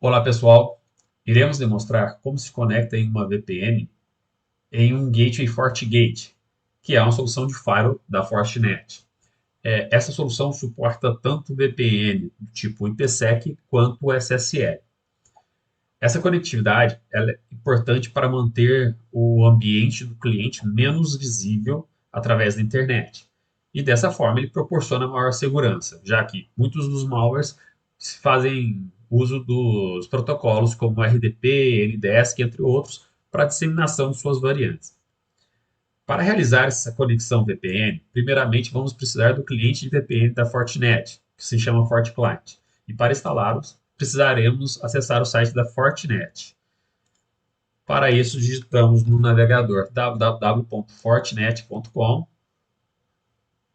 Olá pessoal, iremos demonstrar como se conecta em uma VPN em um Gateway FortiGate, que é uma solução de firewall da Fortinet. Essa solução suporta tanto VPN do tipo IPsec quanto o SSL. Essa conectividade ela é importante para manter o ambiente do cliente menos visível através da internet. E dessa forma ele proporciona maior segurança, já que muitos dos malwares fazem uso dos protocolos como RDP, NDESC, entre outros, para a disseminação de suas variantes. Para realizar essa conexão VPN, primeiramente vamos precisar do cliente de VPN da Fortinet, que se chama FortiClient. E para instalá-los, precisaremos acessar o site da Fortinet. Para isso, digitamos no navegador www.fortinet.com,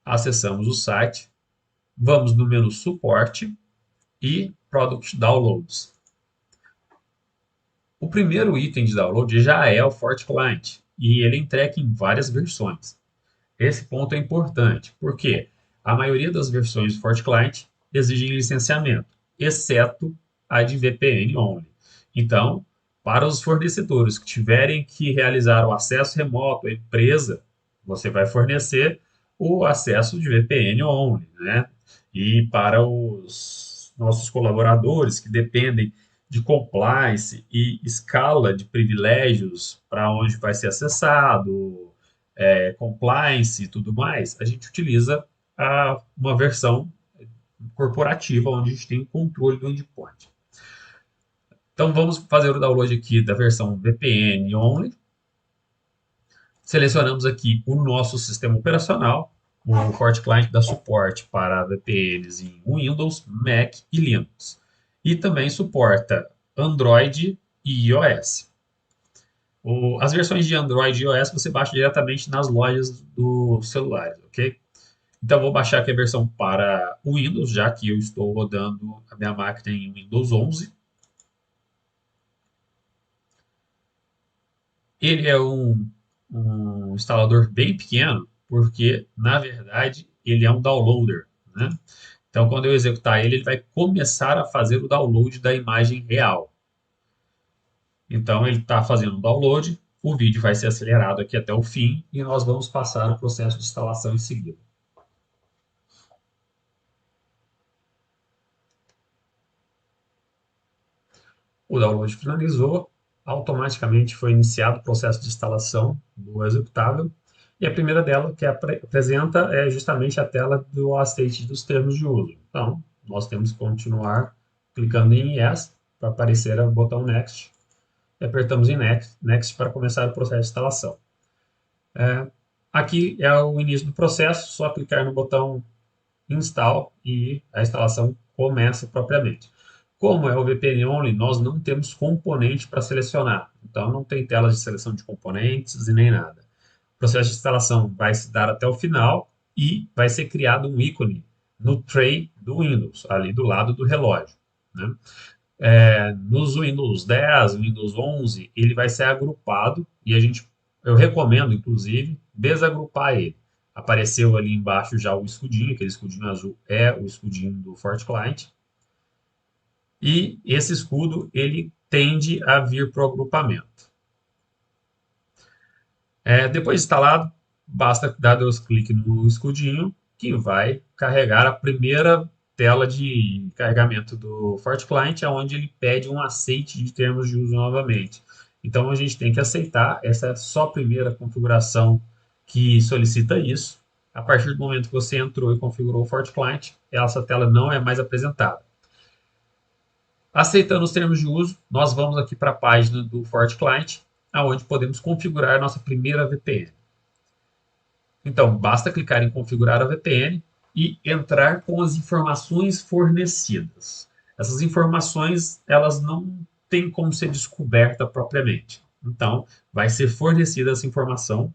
acessamos o site, vamos no menu Suporte e Product Downloads. O primeiro item de download já é o FortiClient e ele é entregue em várias versões. Esse ponto é importante, porque a maioria das versões do FortiClient exigem licenciamento, exceto a de VPN only. Então, para os fornecedores que tiverem que realizar o acesso remoto à empresa, você vai fornecer o acesso de VPN only, né? E para os nossos colaboradores que dependem de compliance e escala de privilégios para onde vai ser acessado, compliance e tudo mais, a gente utiliza uma versão corporativa onde a gente tem o controle do endpoint. Então vamos fazer o download aqui da versão VPN only. Selecionamos aqui o nosso sistema operacional. O FortiClient dá suporte para VPNs em Windows, Mac e Linux. E também suporta Android e iOS. As versões de Android e iOS você baixa diretamente nas lojas do celular, ok? Então, vou baixar aqui a versão para o Windows, já que eu estou rodando a minha máquina em Windows 11. Ele é um instalador bem pequeno, porque, na verdade, ele é um downloader, né? Então, quando eu executar ele, ele vai começar a fazer o download da imagem real. Então, ele está fazendo o download, o vídeo vai ser acelerado aqui até o fim e nós vamos passar o processo de instalação em seguida. O download finalizou, automaticamente foi iniciado o processo de instalação do executável. E a primeira dela que apresenta é justamente a tela do aceite dos termos de uso. Então, nós temos que continuar clicando em Yes para aparecer o botão Next e apertamos em Next para começar o processo de instalação. Aqui é o início do processo, só clicar no botão Install e a instalação começa propriamente. Como é o VPN Only, nós não temos componente para selecionar, então não tem tela de seleção de componentes e nem nada. O processo de instalação vai se dar até o final e vai ser criado um ícone no tray do Windows, ali do lado do relógio, né? Nos Windows 10, Windows 11, ele vai ser agrupado e eu recomendo, inclusive, desagrupar ele. Apareceu ali embaixo já o escudinho, aquele escudinho azul é o escudinho do FortiClient. E esse escudo, ele tende a vir para o agrupamento. Depois de instalado, basta dar dois cliques no escudinho, que vai carregar a primeira tela de carregamento do FortiClient, onde ele pede um aceite de termos de uso novamente. Então, a gente tem que aceitar, essa é só a primeira configuração que solicita isso. A partir do momento que você entrou e configurou o FortiClient, essa tela não é mais apresentada. Aceitando os termos de uso, nós vamos aqui para a página do FortiClient, onde podemos configurar nossa primeira VPN. Então, basta clicar em configurar a VPN e entrar com as informações fornecidas. Essas informações, elas não têm como ser descoberta propriamente. Então, vai ser fornecida essa informação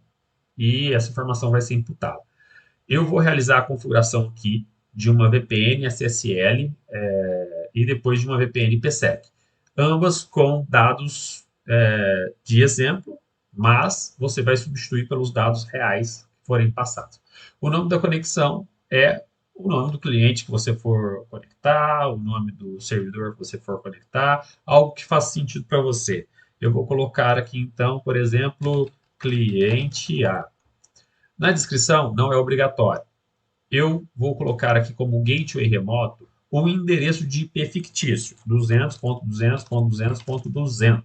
e essa informação vai ser imputada. Eu vou realizar a configuração aqui de uma VPN SSL e depois de uma VPN IPsec. Ambas com dados de exemplo, mas você vai substituir pelos dados reais que forem passados. O nome da conexão é o nome do cliente que você for conectar, o nome do servidor que você for conectar, algo que faça sentido para você. Eu vou colocar aqui então, por exemplo, cliente A. Na descrição não é obrigatório. Eu vou colocar aqui como gateway remoto um endereço de IP fictício, 200.200.200.200,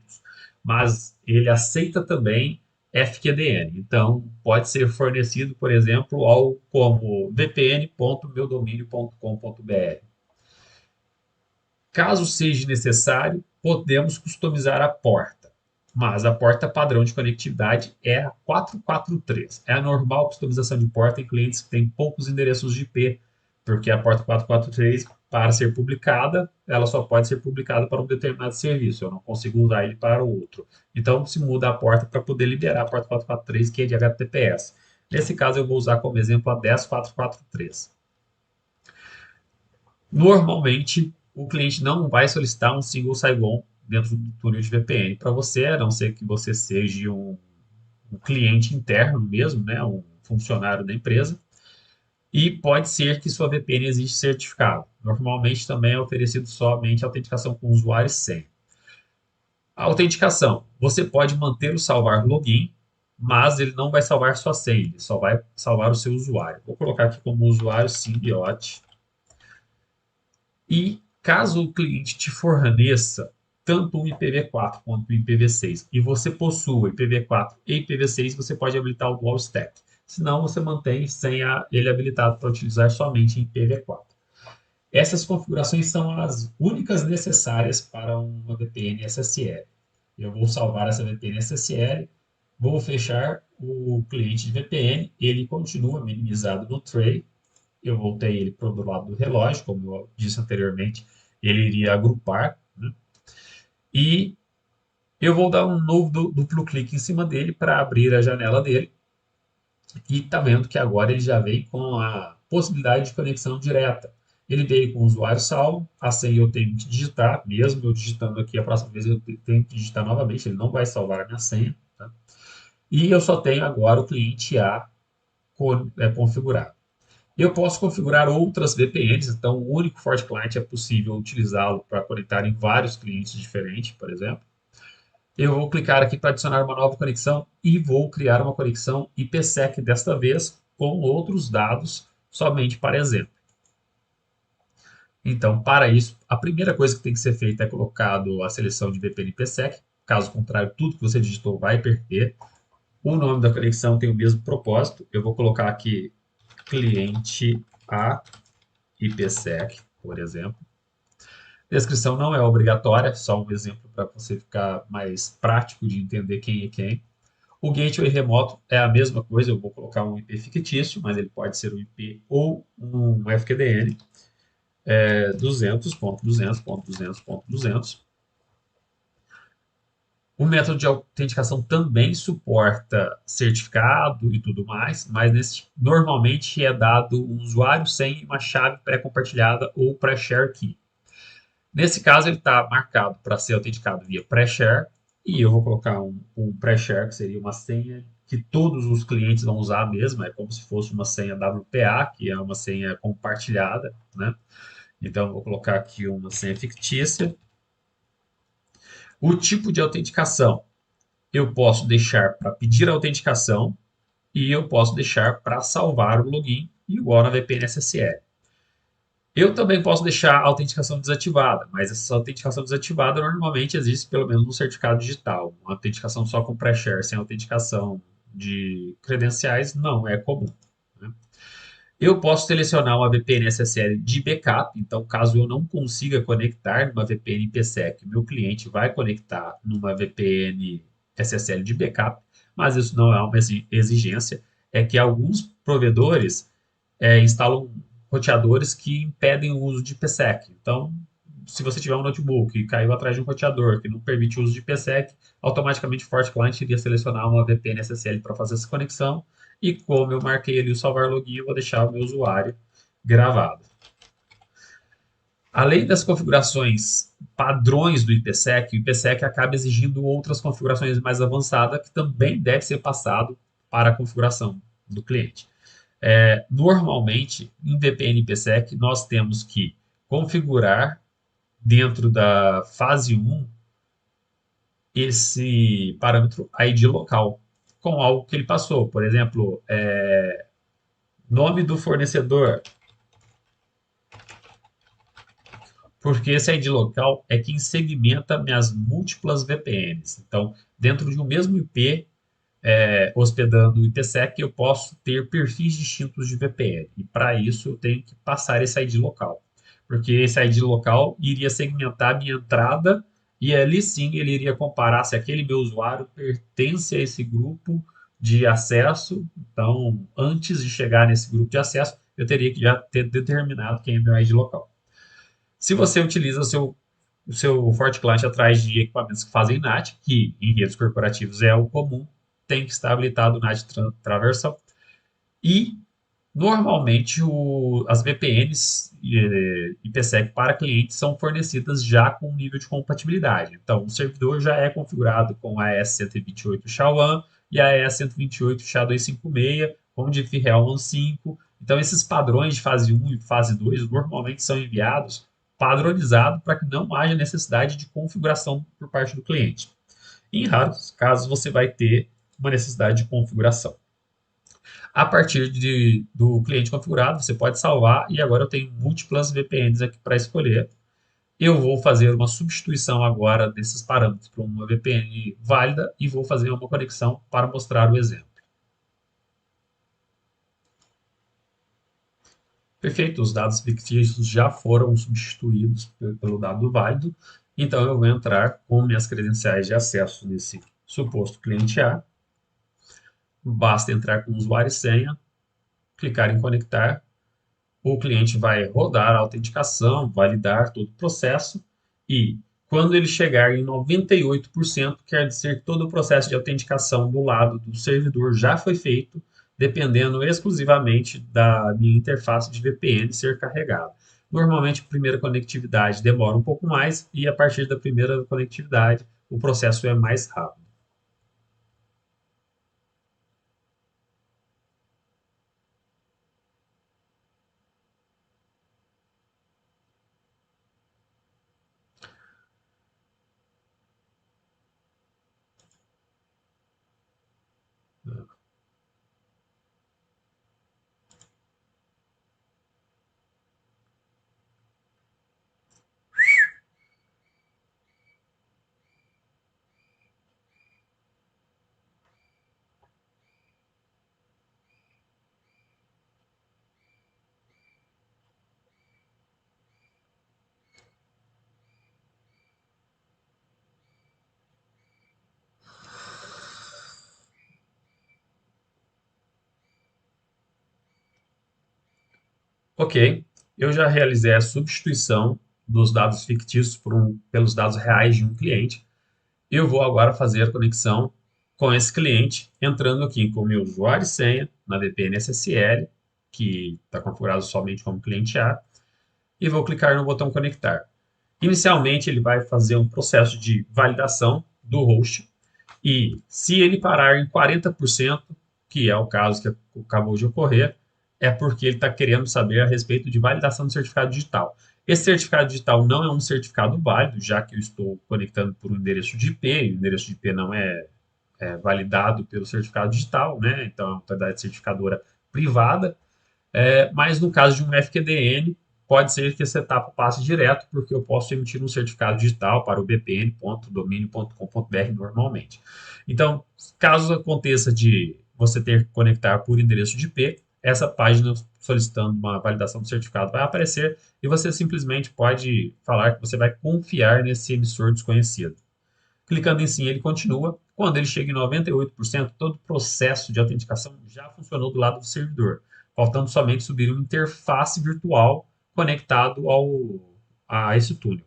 mas ele aceita também FQDN. Então, pode ser fornecido, por exemplo, ao como vpn.meudomínio.com.br. Caso seja necessário, podemos customizar a porta, mas a porta padrão de conectividade é a 443. É a normal customização de porta em clientes que têm poucos endereços de IP, porque a porta 443, para ser publicada, ela só pode ser publicada para um determinado serviço. Eu não consigo usar ele para outro. Então, se muda a porta para poder liberar a porta 443, que é de HTTPS. Nesse caso, eu vou usar como exemplo a 10443. Normalmente, o cliente não vai solicitar um single sign-on dentro do túnel de VPN para você, a não ser que você seja um cliente interno mesmo, né, um funcionário da empresa. E pode ser que sua VPN existe certificado. Normalmente também é oferecido somente autenticação com usuário e senha. A autenticação, você pode manter o salvar login, mas ele não vai salvar sua senha, ele só vai salvar o seu usuário. Vou colocar aqui como usuário Symbiote. E caso o cliente te forneça tanto o IPv4 quanto o IPv6 e você possua IPv4 e IPv6, você pode habilitar o Dual Stack. Senão, você mantém sem ele habilitado para utilizar somente em IPv4. Essas configurações são as únicas necessárias para uma VPN SSL. Eu vou salvar essa VPN SSL, vou fechar o cliente de VPN, ele continua minimizado no tray, eu voltei ele para o lado do relógio, como eu disse anteriormente, ele iria agrupar, né? E eu vou dar um novo duplo clique em cima dele para abrir a janela dele. E está vendo que agora ele já vem com a possibilidade de conexão direta. Ele veio com o usuário salvo, a senha eu tenho que digitar, mesmo eu digitando aqui, a próxima vez eu tenho que digitar novamente, ele não vai salvar a minha senha. Tá? E eu só tenho agora o cliente A configurado. Eu posso configurar outras VPNs, então o único FortiClient é possível utilizá-lo para conectar em vários clientes diferentes, por exemplo. Eu vou clicar aqui para adicionar uma nova conexão e vou criar uma conexão IPsec desta vez com outros dados somente para exemplo. Então, para isso, a primeira coisa que tem que ser feita é colocado a seleção de VPN IPsec. Caso contrário, tudo que você digitou vai perder. O nome da conexão tem o mesmo propósito. Eu vou colocar aqui cliente A IPsec, por exemplo. Descrição não é obrigatória, só um exemplo para você ficar mais prático de entender quem é quem. O gateway remoto é a mesma coisa, eu vou colocar um IP fictício, mas ele pode ser um IP ou um FQDN, 200.200.200.200. O método de autenticação também suporta certificado e tudo mais, mas normalmente é dado um usuário sem uma chave pré-compartilhada ou pré-share key. Nesse caso, ele está marcado para ser autenticado via pré-share, e eu vou colocar um pré-share, que seria uma senha que todos os clientes vão usar mesmo, é como se fosse uma senha WPA, que é uma senha compartilhada, né? Então, eu vou colocar aqui uma senha fictícia. O tipo de autenticação, eu posso deixar para pedir a autenticação e eu posso deixar para salvar o login, igual na VPN SSL. Eu também posso deixar a autenticação desativada, mas essa autenticação desativada normalmente existe pelo menos no certificado digital. Uma autenticação só com pré-share, sem autenticação de credenciais, não é comum. Né? Eu posso selecionar uma VPN SSL de backup, então caso eu não consiga conectar numa VPN IPsec, meu cliente vai conectar numa VPN SSL de backup, mas isso não é uma exigência, é que alguns provedores instalam roteadores que impedem o uso de IPsec. Então, se você tiver um notebook e caiu atrás de um roteador que não permite o uso de IPsec, automaticamente o FortiClient iria selecionar uma VPN SSL para fazer essa conexão. E como eu marquei ali o salvar login, eu vou deixar o meu usuário gravado. Além das configurações padrões do IPsec, o IPsec acaba exigindo outras configurações mais avançadas que também deve ser passado para a configuração do cliente. Normalmente, em VPN IPsec, nós temos que configurar dentro da fase um esse parâmetro ID local com algo que ele passou. Por exemplo, nome do fornecedor, porque esse ID local é quem segmenta minhas múltiplas VPNs. Então, dentro de um mesmo IP, hospedando o IPsec, eu posso ter perfis distintos de VPN. E para isso eu tenho que passar esse ID local. Porque esse ID local iria segmentar a minha entrada e ali sim ele iria comparar se aquele meu usuário pertence a esse grupo de acesso. Então, antes de chegar nesse grupo de acesso, eu teria que já ter determinado quem é meu ID local. Se você utiliza o seu FortiClient atrás de equipamentos que fazem NAT, que em redes corporativas é o comum, tem que estar habilitado o NAT Traversal. E, normalmente, as VPNs IPsec para clientes são fornecidas já com um nível de compatibilidade. Então, o servidor já é configurado com a AES-128 SHA-1 e a AES-128 SHA-256, com Diffie-Hellman 5. Então, esses padrões de fase 1 e fase 2 normalmente são enviados padronizado para que não haja necessidade de configuração por parte do cliente. Em raros casos, você vai ter uma necessidade de configuração. A partir do cliente configurado, você pode salvar e agora eu tenho múltiplas VPNs aqui para escolher. Eu vou fazer uma substituição agora desses parâmetros para uma VPN válida e vou fazer uma conexão para mostrar o exemplo. Perfeito, os dados fictícios já foram substituídos pelo dado válido, então eu vou entrar com minhas credenciais de acesso nesse suposto cliente A. Basta entrar com usuário e senha, clicar em conectar, o cliente vai rodar a autenticação, validar todo o processo e quando ele chegar em 98%, quer dizer que todo o processo de autenticação do lado do servidor já foi feito, dependendo exclusivamente da minha interface de VPN ser carregada. Normalmente, a primeira conectividade demora um pouco mais e a partir da primeira conectividade, o processo é mais rápido. Ok, eu já realizei a substituição dos dados fictícios pelos dados reais de um cliente. Eu vou agora fazer a conexão com esse cliente, entrando aqui com o meu usuário e senha na VPN SSL, que está configurado somente como cliente A, e vou clicar no botão conectar. Inicialmente, ele vai fazer um processo de validação do host, e se ele parar em 40%, que é o caso que acabou de ocorrer, é porque ele está querendo saber a respeito de validação do certificado digital. Esse certificado digital não é um certificado válido, já que eu estou conectando por um endereço de IP, e o endereço de IP não é validado pelo certificado digital, né? Então é uma entidade certificadora privada. Mas no caso de um FQDN, pode ser que essa etapa passe direto, porque eu posso emitir um certificado digital para o bpn.dominio.com.br normalmente. Então, caso aconteça de você ter que conectar por endereço de IP, essa página solicitando uma validação do certificado vai aparecer e você simplesmente pode falar que você vai confiar nesse emissor desconhecido. Clicando em sim, ele continua. Quando ele chega em 98%, todo o processo de autenticação já funcionou do lado do servidor, faltando somente subir uma interface virtual conectado a esse túnel.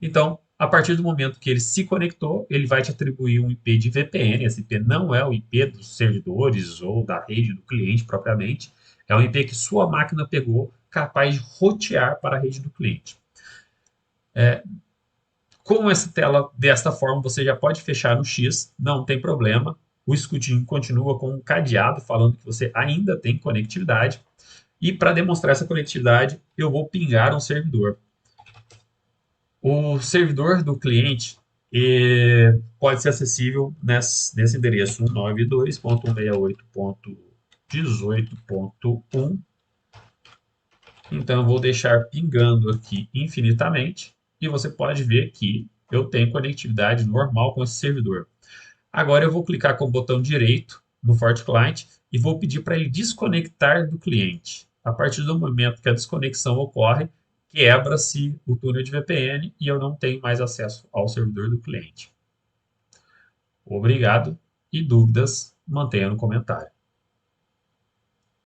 Então, a partir do momento que ele se conectou, ele vai te atribuir um IP de VPN. Esse IP não é o IP dos servidores ou da rede do cliente propriamente, é um IP que sua máquina pegou, capaz de rotear para a rede do cliente. Com essa tela desta forma, você já pode fechar no X, não tem problema. o escudinho continua com um cadeado falando que você ainda tem conectividade. E para demonstrar essa conectividade, eu vou pingar um servidor. O servidor do cliente pode ser acessível nesse endereço 192.168.18.1. Então, eu vou deixar pingando aqui infinitamente e você pode ver que eu tenho conectividade normal com esse servidor. Agora, eu vou clicar com o botão direito no FortiClient e vou pedir para ele desconectar do cliente. A partir do momento que a desconexão ocorre, quebra-se o túnel de VPN e eu não tenho mais acesso ao servidor do cliente. Obrigado e dúvidas, mantenha no comentário.